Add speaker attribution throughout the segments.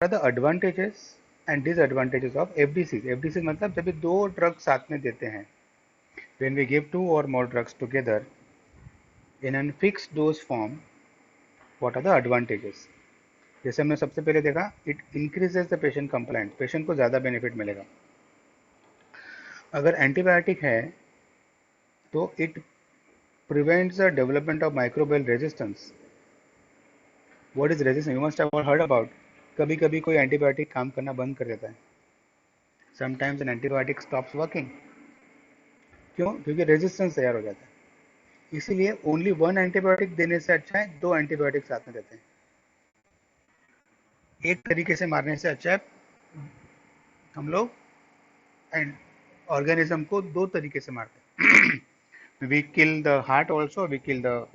Speaker 1: Are the advantages and disadvantages of FDC. FDC मतलब जब भी दो ड्रग साथ में देते हैं, व्हेन वी गिव टू और more drugs together in an fixed dose form, what are the advantages. जैसे हमने सबसे पहले देखा, it increases the patient compliance, patient को ज़्यादा बेनिफिट मिलेगा। अगर एंटीबायोटिक है तो it prevents the development of microbial resistance. What is resistance? You must have heard about. कभी कभी कोई एंटीबायोटिक काम करना बंद कर देता है। Sometimes an antibiotic stops working. क्यों? क्योंकि रेजिस्टेंस तैयार हो जाता है। इसीलिए ओनली वन एंटीबायोटिक देने से अच्छा है दो एंटीबायोटिक साथ में देते हैं। एक तरीके से मारने से अच्छा है हम लोग ऑर्गेनिज्म को दो तरीके से मारते हैं। We kill the heart also, we kill the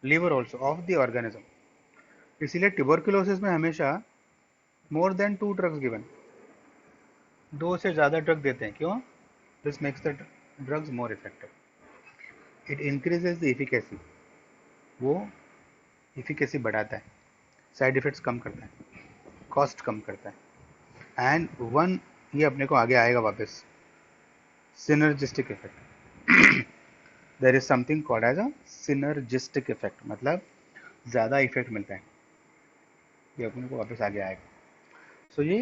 Speaker 1: liver also of the organism. इसीलिए ट्यूबरकुलोसिस में हमेशा मोर देन 2 ड्रग्स गिवन, दो से ज्यादा ड्रग देते हैं। क्यों? This makes the drugs more effective. It increases the efficacy, वो इफिकेसी बढ़ाता है, साइड इफेक्ट्स कम करता है, कॉस्ट कम करता है। एंड वन, ये अपने को आगे आएगा वापस, synergistic effect. There is something called as a synergistic effect, मतलब ज़्यादा इफेक्ट मिलता है। ये अपने को वापस आगे आएगा। सो ये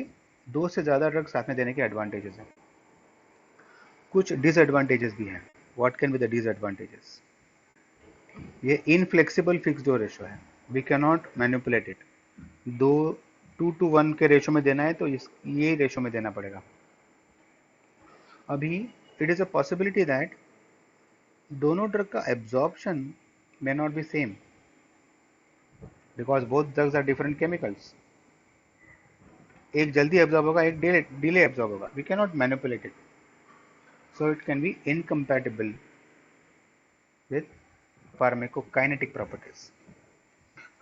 Speaker 1: दो से ज़्यादा ड्रग साथ में देने के एडवांटेजेस हैं। कुछ डिसएडवांटेजेस भी हैं। What can be the disadvantages? ये इनफ्लेक्सिबल फिक्स डोज रेशो है, we can not manipulate it. दो 2:1 के रेशो में देना है तो ये रेशो में देना पड़ेगा। अभी it is a possibility that दोनों ड्रग का absorption may not be same because both drugs are different chemicals. एक जल्दी एब्जॉर्ब होगा, एक डिले एब्जॉर्ब होगा। We can not manipulate it, so it can be incompatible with pharmacokinetic properties.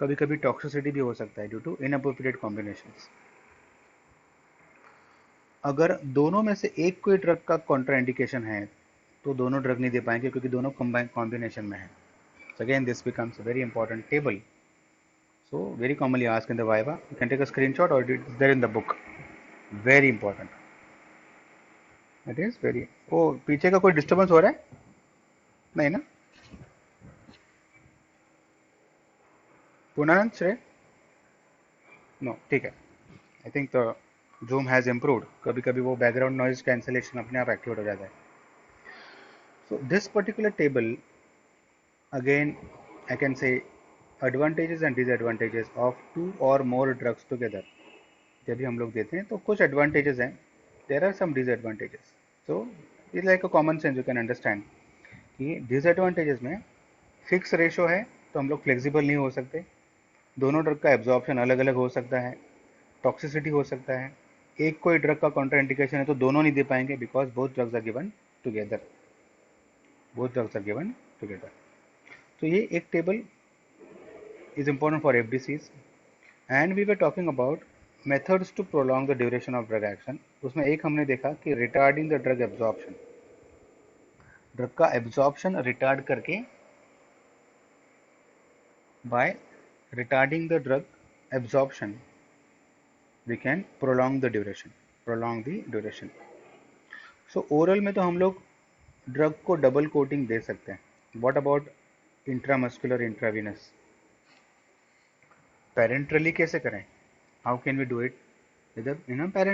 Speaker 1: कभी कभी toxicity भी हो सकता है ड्यू टू इनअप्रोप्रिएट कॉम्बिनेशंस। अगर दोनों में से एक कोई ड्रग का कॉन्ट्राइंडिकेशन है तो दोनों ड्रग नहीं दे पाएंगे क्योंकि दोनों कॉम्बिनेशन में है। So again this becomes a very important table. So very commonly asked in the viva. You can take a screenshot or it's there in the book. Very important. It is very. Oh, पीछे का कोई disturbance हो रहा है? नहीं ना? पूर्णानंद श्रेय? No, ठीक है। I think the zoom has improved. कभी कभी वो बैकग्राउंड नॉइज कैंसिलेशन अपने आप एक्टिवेट हो जाता है। So this particular table, again I can say advantages and disadvantages of two or more drugs together। जब भी हम लोग देते हैं तो कुछ एडवांटेजेस हैं, there are some disadvantages. So it like a common sense you can understand कि डिसएडवांटेजेस में फिक्स रेशो है तो हम लोग फ्लेक्सिबल नहीं हो सकते, दोनों ड्रग का एब्जॉर्प्शन अलग अलग हो सकता है, टॉक्सिसिटी हो सकता है, एक कोई ड्रग का कॉन्ट्राइंडिकेशन है तो दोनों नहीं दे पाएंगे because both drugs are given together, both drugs are given together. तो ये एक table is important for FDCs। and we were talking about methods to prolong the duration of drug action। उसमें एक हमने देखा कि retarding the drug absorption, drug का absorption retard करके, by retarding the drug absorption we can prolong the duration, prolong the duration। so oral में तो हम लोग ड्रग को डबल कोटिंग दे सकते हैं। what about intramuscular intravenous? Parenterally कैसे करें? How can we do it? इधर इन